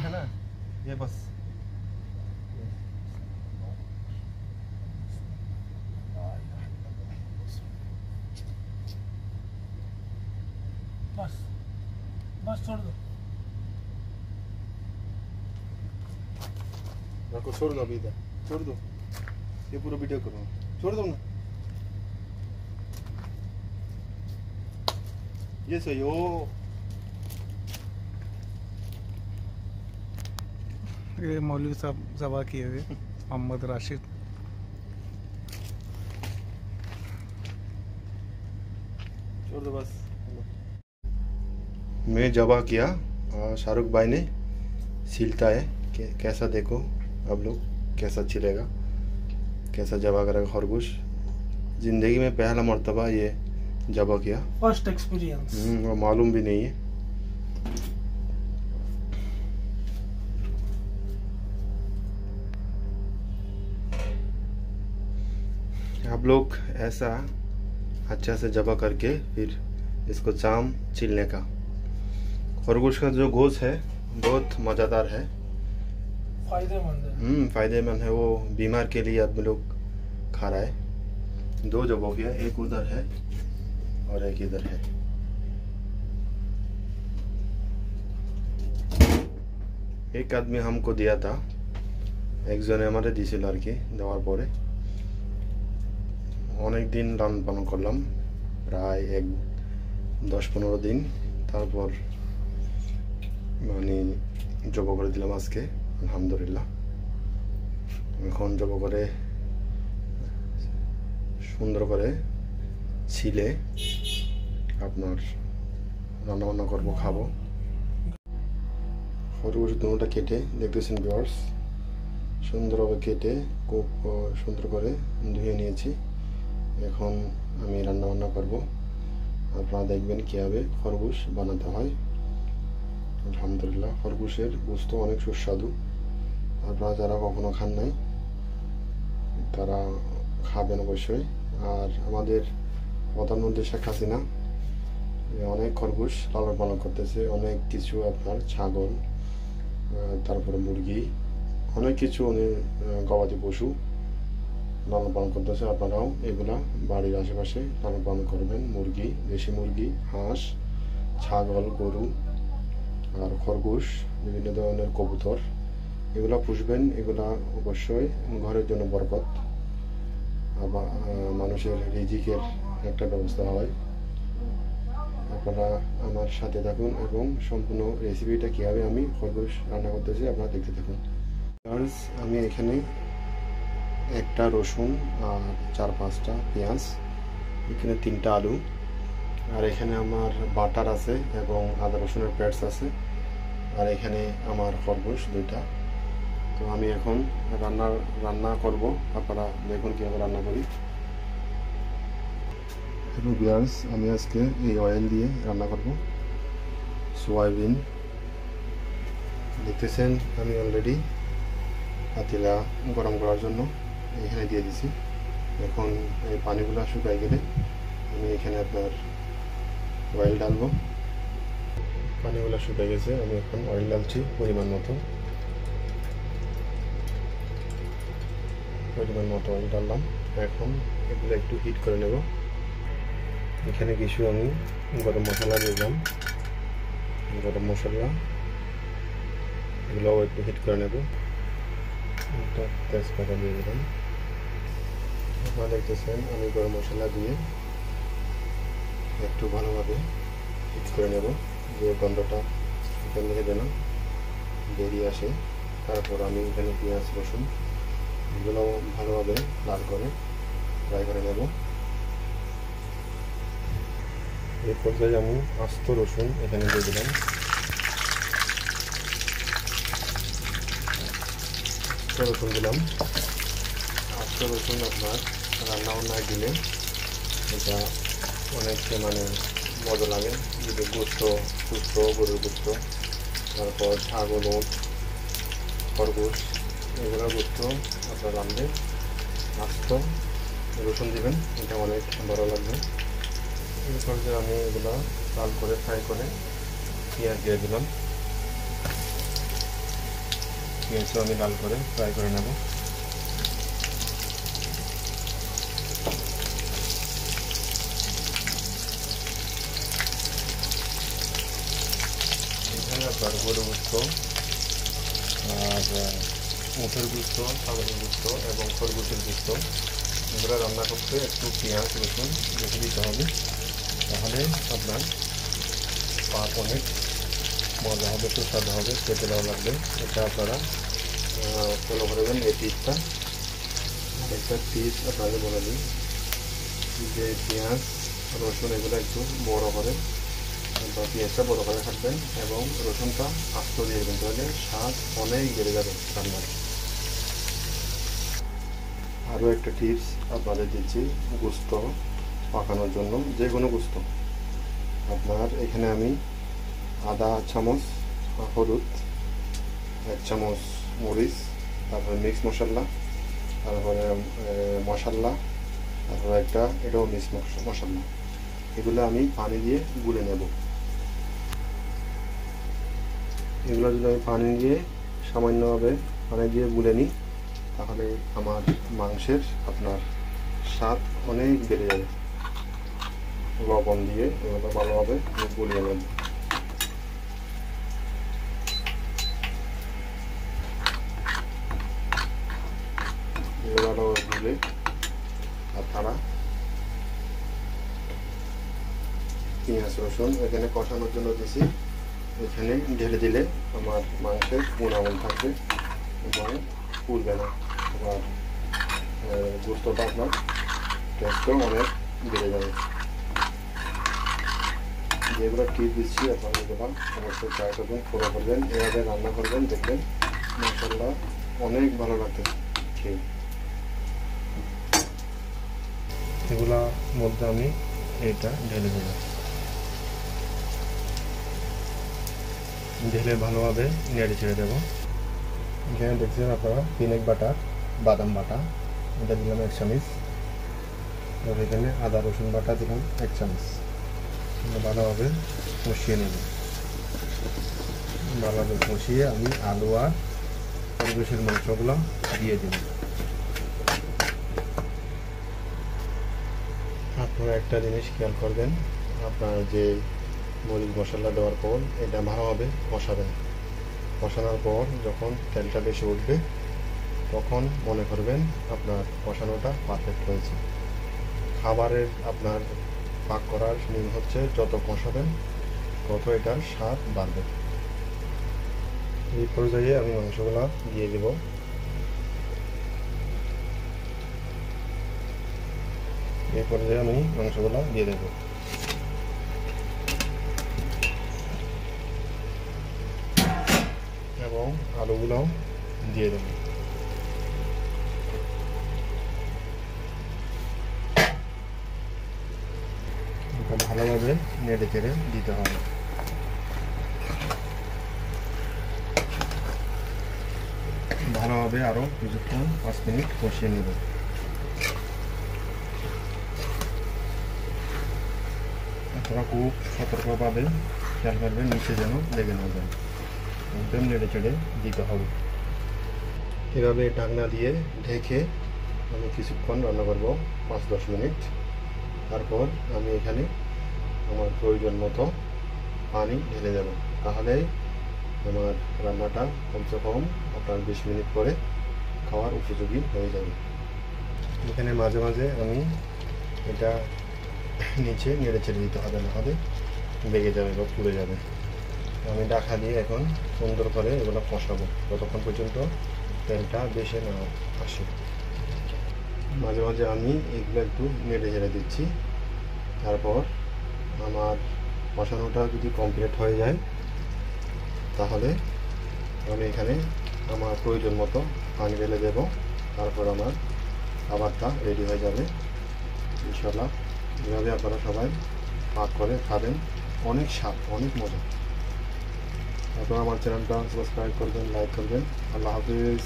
है ना, ये बस बस बस छोड़ दो। रखो, छोड़ दो अभी, इधर छोड़ दो, ये पूरा वीडियो करो, छोड़ दो ना, ये सही हो। ये मौलवी साहब ज़बा किए हुए मोहम्मद राशिद। छोड़ दो बस। मैं जबा किया, शाहरुख भाई ने सीलता है, कैसा देखो अब लोग, कैसा चिलेगा, कैसा जबा करेगा खरगोश। जिंदगी में पहला मर्तबा ये जबा किया, फर्स्ट एक्सपीरियंस। वो मालूम भी नहीं है। आप लोग ऐसा अच्छा से जबा करके फिर इसको चाम छीलने का। खरगोश का जो गोश्त है बहुत मज़ेदार है, फायदेमंद है। फायदेमंद है। वो बीमार के लिए आदमी लोग खा रहा है। 2 जब हो गया, एक उधर है और एक इधर है। एक आदमी हमको दिया था, एक जने हमारे दिছিল আর কি, দেওয়ার পরে অনেক দিন লালন পালন করলাম, প্রায় 10-15 দিন। তারপর মানে জব করে দিলাম আজকে, আলহামদুলিল্লাহ। এখন জব করে সুন্দর করে ছিলে আপনার রান্না বান্না করবো, খাবো। খরগোশ দুটোটা কেটে দেখতেছেন ভিউয়ার্স, সুন্দরভাবে কেটে খুব সুন্দর করে ধুয়ে নিয়েছি। এখন আমি রান্না বান্না করবো, আপনারা দেখবেন কীভাবে খরগোশ বানাতে হয়। আলহামদুলিল্লাহ, খরগোশের গোশত অনেক সুস্বাদু। আপনারা যারা কখনো খান নাই তারা খাবেন অবশ্যই। আর আমাদের প্রধানমন্ত্রী শেখ হাসিনা অনেক খরগোশ লালন পালন করতেছে, অনেক কিছু আপনার ছাগল, তারপরে মুরগি, অনেক কিছু উনি গবাদি পশু লালন পালন করতেছে। আপনারাও এগুলা বাড়ির আশেপাশে লালন পালন করবেন। মুরগি, দেশি মুরগি, হাঁস, ছাগল, গরু আর খরগোশ, বিভিন্ন ধরনের কবুতর, এগুলা পুষবেন। এগুলা অবশ্যই ঘরের জন্য বরকত, আবার মানুষের রিজিকের একটা ব্যবস্থা হয়। আপনারা আমার সাথে থাকুন এবং সম্পূর্ণ রেসিপিটা কীভাবে আমি খরগোশ রান্না করতেছি আপনারা দেখতে থাকুন। আমি এখানে একটা রসুন আর 4-5টা পেঁয়াজ, এখানে 3টা আলু, আর এখানে আমার বাটার আছে এবং আদা রসুনের পেস্ট আছে, আর এখানে আমার খরগোশ 2টা। তো আমি এখন রান্না করব, আপনারা দেখুন কীভাবে রান্না করি। হ্যালো ভিউয়ার্স, আমি আজকে এই অয়েল দিয়ে রান্না করব সয়াবিন। দেখতেছেন আমি অলরেডি পাতিলা গরম করার জন্য এখানে দিয়ে দিছি। এখন এই পানিগুলো শুকাই গেলে আমি এখানে আপনার অয়েল ডালবো। পানিগুলো শুকাই গেছে, আমি এখন অয়েল ডালছি পরিমাণ মতো অয়েল ডাললাম। এখন এগুলো একটু হিট করে নেব। এখানে কিছু আমি গরম মশলা দিলাম, গরম মশলা এগুলোও একটু হিট করে নেব। একটা তেজপাতা দিয়ে দিলাম। আপনারা দেখতেছেন আমি গরম মশলা দিয়ে একটু ভালোভাবে হিট করে নেব, যে গন্ধটা এখান থেকে যেন বেরিয়ে আসে। তারপর আমি এখানে পেঁয়াজ রসুন এগুলো ভালোভাবে লাল করে ফ্রাই করে নেব। এই পর্যায়ে আমি আস্ত রসুন এখানে দিয়ে দিলাম। রসুন দিলাম। আস্ত রসুন আপনার রান্না বান্নায় দিলে এটা অনেক মানে মজা লাগে। যদি গোস্ত গরুর গোস্ত, তারপর ছাগল, ওট, খরগোশ এগুলো গোস্ত আপনার রান্নায় আস্ত রসুন দিবেন, এটা অনেক ভালো লাগবে। এই পর্যায়ে আমি এগুলো লাল করে ফ্রাই করে পেঁয়াজ দিয়ে দিলাম। পেঁয়াজও আমি লাল করে ফ্রাই করে নেব। এখানে আপনার গরু গোস্ত আর উটের গোস্ত, ছাগলের গোস্ত এবং খরগোশের গোস্ত এগুলো রান্না করতে একটু পেঁয়াজ রসুন বেশি দিতে হবে, তাহলে আপনার পাক অনেক মজা হবে, সুস্বাদু হবে, খেতে ভালো লাগবে। এটা আপনারা ফলো করবেন এই টিপসটা। আরেকটা টিপস আপনাদের বলে দিই যে পেঁয়াজ রসুন এগুলো একটু বড় করে বা পেঁয়াজটা বড় করে কাটবেন এবং রসুনটা আস্ত দিয়ে দেবেন, তাহলে স্বাদ অনেক বেড়ে যাবে রান্নার। আরও একটা টিপস আপনাদের দিচ্ছি গোস্ত পাকানোর জন্য, যে কোনো গোস্ত। আপনার এখানে আমি আধা চামচ হলুদ, 1 চামচ মরিচ, তারপরে মিক্স মশলা, তারপরে মশলা, তারপরে এটাও মিক্স মশলা, এগুলো আমি পানি দিয়ে গুলে নেব। এগুলো যদি আমি পানি দিয়ে সামান্যভাবে পানি দিয়ে গুলে নিই, তাহলে আমার মাংসের আপনার স্বাদ অনেক বেড়ে যাবে। লবণ দিয়ে এগুলো ভালোভাবে গুলিয়ে নেব। ভালোভাবে গুলে আপনারা পেঁয়াজ রসুন এখানে কষানোর জন্য দিয়েছি, এখানে ঢেলে দিলে আমার মাংসের গুণাগুণ থাকবে এবং পুড়বে না, আবার গোস্তটা আপনার টেস্টও অনেক বেড়ে যাবে। যেগুলো টিপ দিচ্ছি আপনারা এগুলো অবশ্যই ট্রাই করবেন, ফলো করবেন, এভাবে রান্না করবেন, দেখবেন মাশাআল্লাহ অনেক ভালো লাগবে খেয়ে। এগুলোর মধ্যে আমি এটা ঢেলে দেব, ঢেলে ভালোভাবে নেড়ে ছেড়ে দেবো। এখানে দেখছেন আপনারা পিনাট বাটার, বাদাম বাটা এটা দিলাম 1 চামচ, আর এখানে আদা রসুন বাটা দিলাম 1 চামচ। ভালোভাবে কষিয়ে নেব। ভালোভাবে কষিয়ে আমি আলু আর খরগোশের মাংসগুলো দিয়ে দেব। আপনারা একটা জিনিস খেয়াল করবেন, আপনার যে মরিচ মশলা দেওয়ার পর এটা ভালোভাবে কষাবেন। কষানোর পর যখন তেলটা বেশি উঠবে তখন মনে করবেন আপনার কষানোটা পারফেক্ট হয়েছে। খাবারের আপনার পাক করার নিয়ম হচ্ছে যত কষাবেন তত এটার স্বাদ বাড়বে। এই পর্যায়ে আমি মাংসগুলো দিয়ে দেব। এই পর্যায়ে আমি মাংসগুলো দিয়ে দেব। এবং আলুগুলো দিয়ে দেব। ভালোভাবে নেড়ে চেড়ে দিতে হবে। ভালোভাবে আরো কিছুক্ষণ 5 মিনিট কষিয়ে নেব। আপনারা খুব সতর্কভাবে খেয়াল করবেন নিচে যেন লেগে না যায়, একদম নেড়ে চেড়ে দিতে হবে। এভাবে ঢাকনা দিয়ে ঢেকে আমি কিছুক্ষণ রান্না করব, 5-10 মিনিট। তারপর আমি এখানে আমার প্রয়োজন মতো পানি ঢেলে দেব, তাহলেই আমার রান্নাটা কমসে কম আপনার 20 মিনিট পরে খাওয়ার উপযোগী হয়ে যাবে। এখানে মাঝে মাঝে আমি এটা নিচে নেড়ে ছেড়ে দিতে হবে, না হলে বেগে যাবে বা পুড়ে যাবে। আমি ঢাকা দিয়ে এখন সুন্দর করে এগুলো কষাবো যতক্ষণ পর্যন্ত তেলটা বেশি না আসে। মাঝে মাঝে আমি এগুলো একটু নেড়ে ছেড়ে দিচ্ছি। তারপর আমার কষানোটা যদি কমপ্লিট হয়ে যায় তাহলে আমি এখানে আমার প্রয়োজন মতো পানি ঢেলে দেব। তারপর আমার খাবারটা রেডি হয়ে যাবে ইনশাআল্লাহ। এভাবে আপনারা সবাই পাক করে খাবেন, অনেক স্বাদ, অনেক মজা। আপনারা আমার চ্যানেলটা সাবস্ক্রাইব করবেন, লাইক করবেন। আল্লাহ হাফিজ।